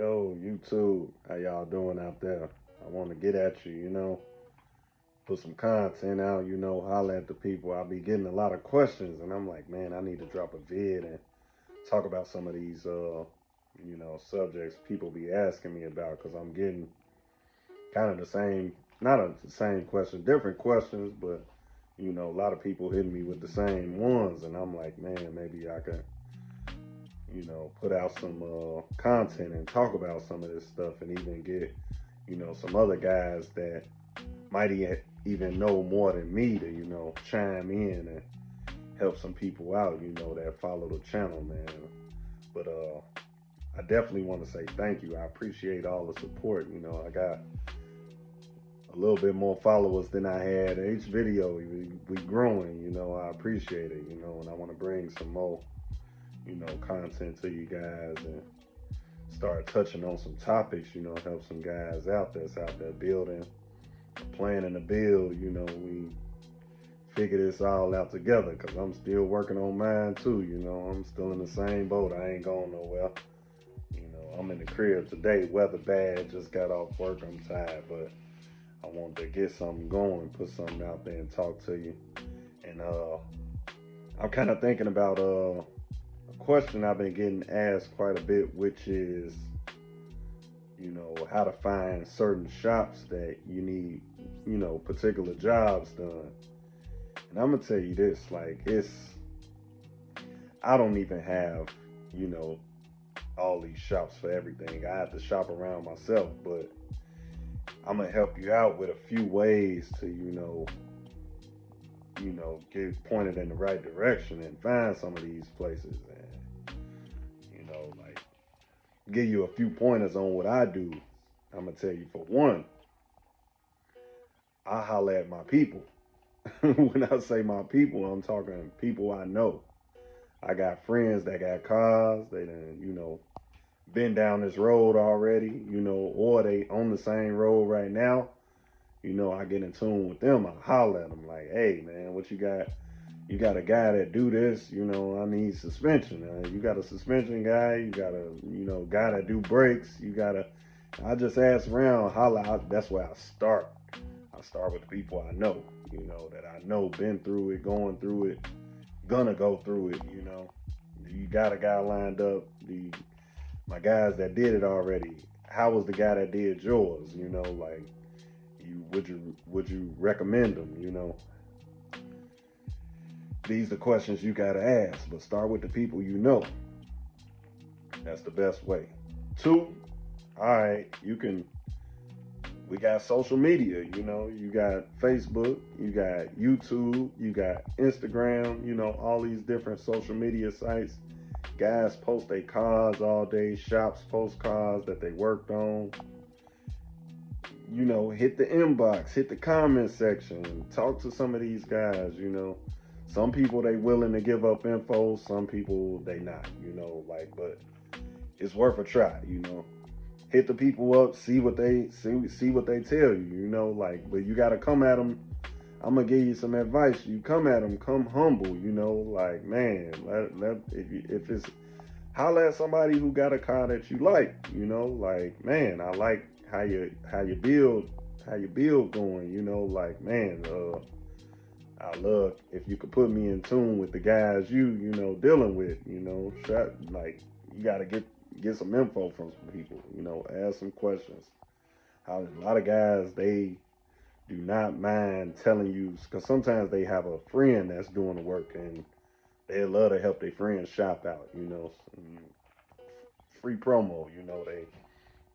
Yo, YouTube, how y'all doing out there? I want to get at you, put some content out, holler at the people. I'll be getting a lot of questions, and I'm like, man, I need to drop a vid and talk about some of these, subjects people be asking me about because I'm getting kind of the same, not the same question, different questions, but, a lot of people hitting me with the same ones, and I'm like, man, maybe I can put out some content and talk about some of this stuff and even get, some other guys that might even know more than me to, chime in and help some people out, that follow the channel, man. But I definitely want to say thank you. I appreciate all the support. I got a little bit more followers than I had. Each video, we growing, I appreciate it, and I want to bring some more content to you guys and start touching on some topics, help some guys out that's out there building, planning to build, we figure this all out together because I'm still working on mine too, I'm still in the same boat. I ain't going nowhere. I'm in the crib today, weather bad, just got off work, I'm tired, but I wanted to get something going, put something out there and talk to you. And I'm kind of thinking about question I've been getting asked quite a bit, which is, how to find certain shops that you need, particular jobs done. And I'm gonna tell you this, like I don't even have, all these shops for everything. I have to shop around myself, but I'm gonna help you out with a few ways to, get pointed in the right direction and find some of these places and, like give you a few pointers on what I do. I'm gonna tell you, for one, I holler at my people. When I say my people, I'm talking people I know. I got friends that got cars. They done, been down this road already, or they on the same road right now. I get in tune with them. I holler at them like, hey, man, what you got? You got a guy that do this, I need suspension. You got a suspension guy. You got a, guy that do brakes. I just ask around, holler out. That's where I start. I start with the people I know, that I know been through it, going through it, gonna go through it, You got a guy lined up, my guys that did it already. How was the guy that did yours? Like would you recommend them? These are questions you gotta ask, but start with the people you know. That's the best way. Two, all right, we got social media, you got Facebook, you got YouTube, you got Instagram, all these different social media sites. Guys post their cars all day, shops post cars that they worked on. Hit the inbox, hit the comment section, talk to some of these guys, Some people they willing to give up info, some people they not, but it's worth a try, Hit the people up, see what they tell you, but you gotta come at them. I'm gonna give you some advice. You come at them, come humble, like, man, if it's holler at somebody who got a car that you like, like, man, I like how you build going, like, man, I love if you could put me in tune with the guys dealing with, like, you gotta get some info from some people, ask some questions. How a lot of guys, they do not mind telling you, because sometimes they have a friend that's doing the work and they love to help their friends shop out, free promo, they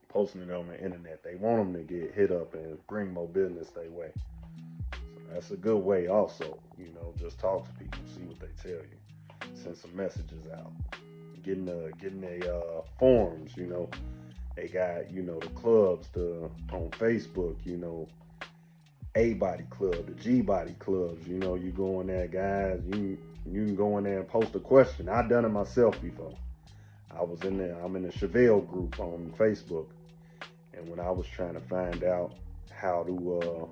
posting it on the internet. They want them to get hit up and bring more business their way. So that's a good way also, just talk to people, see what they tell you. Send some messages out. Getting the forums, they got, the clubs on Facebook, A Body Club, the G Body Clubs, you go in there, guys, you can go in there and post a question. I done it myself before. I'm in the Chevelle group on Facebook. And when I was trying to find out how to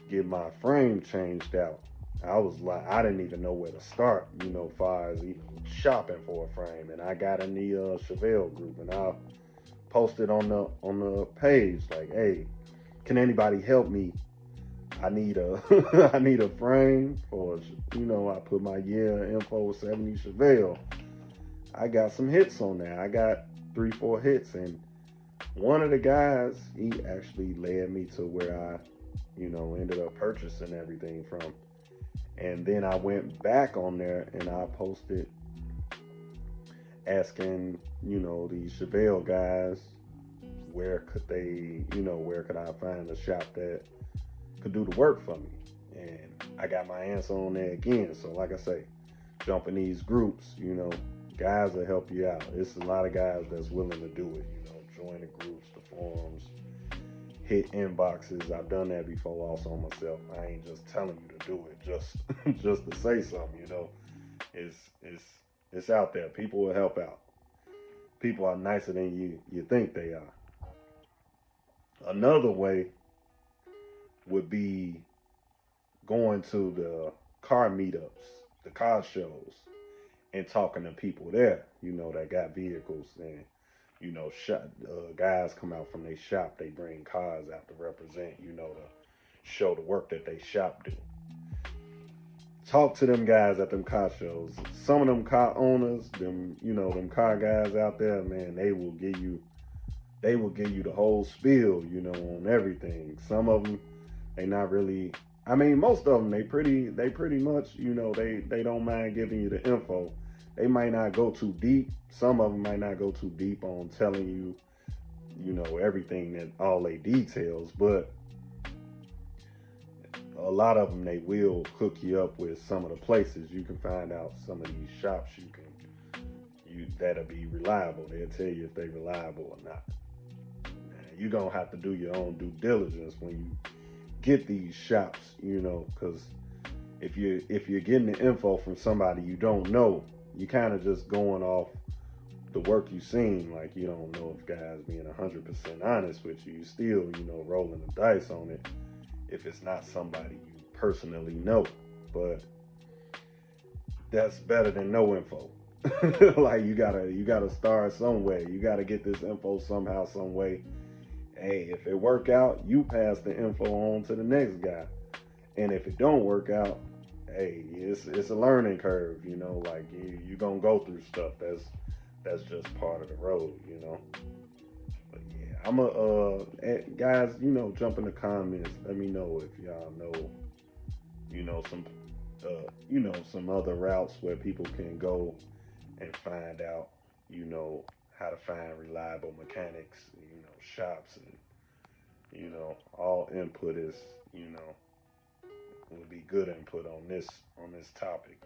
get my frame changed out, I was like, I didn't even know where to start, far as even shopping for a frame. And I got in the Chevelle group, and posted on the page like, hey, can anybody help me? I need a I need a frame for, I put my info 70 Chevelle. I got some hits on there. I got 3-4 hits, and one of the guys, he actually led me to where I, ended up purchasing everything from. And then I went back on there and I posted asking, these Chevelle guys, where could where could I find a shop that could do the work for me? And I got my answer on there again. So like I say, jump in these groups, guys will help you out. It's a lot of guys that's willing to do it, join the groups, the forums, hit inboxes. I've done that before also myself. I ain't just telling you to do it just just to say something, It's it's out there. People will help out. People are nicer than you think they are. Another way would be going to the car meetups, the car shows, and talking to people there, that got vehicles. And, guys come out from their shop, they bring cars out to represent, to show the work that they shop do. Talk to them guys at them car shows. Some of them car owners, them car guys out there, man, they will give you the whole spiel, on everything. Some of them, they not really. I mean, most of them, they pretty much, they don't mind giving you the info. They might not go too deep. Some of them might not go too deep on telling you, everything, that all they details. But a lot of them, they will hook you up with some of the places. You can find out some of these shops that'll be reliable. They'll tell you if they're reliable or not. You're gonna have to do your own due diligence when you get these shops, because if you're getting the info from somebody you don't know, you kind of just going off the work you've seen. Like, you don't know if guys being 100% honest with you. You still, rolling the dice on it if it's not somebody you personally know. But that's better than no info. Like, you gotta start somewhere. You gotta get this info somehow, some way. Hey, if it work out, you pass the info on to the next guy. And if it don't work out, hey, it's a learning curve, like you're gonna go through stuff. That's just part of the road, But yeah, I'm guys, jump in the comments. Let me know if y'all know, some some other routes where people can go and find out, how to find reliable mechanics, shops, and all input is, would be good input on this topic.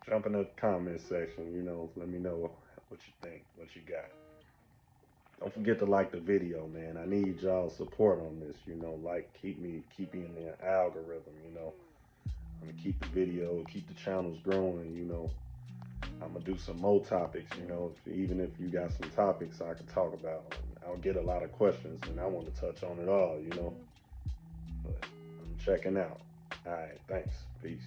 Jump in the comment section. Let me know what you think, what you got. Don't forget to like the video, man. I need y'all support on this. Like, keep me in the algorithm. I'm gonna keep the video, keep the channels growing. I'm gonna do some more topics. Even if you got some topics I can talk about, I'll get a lot of questions, and I want to touch on it all. But I'm checking out. All right, thanks. Peace.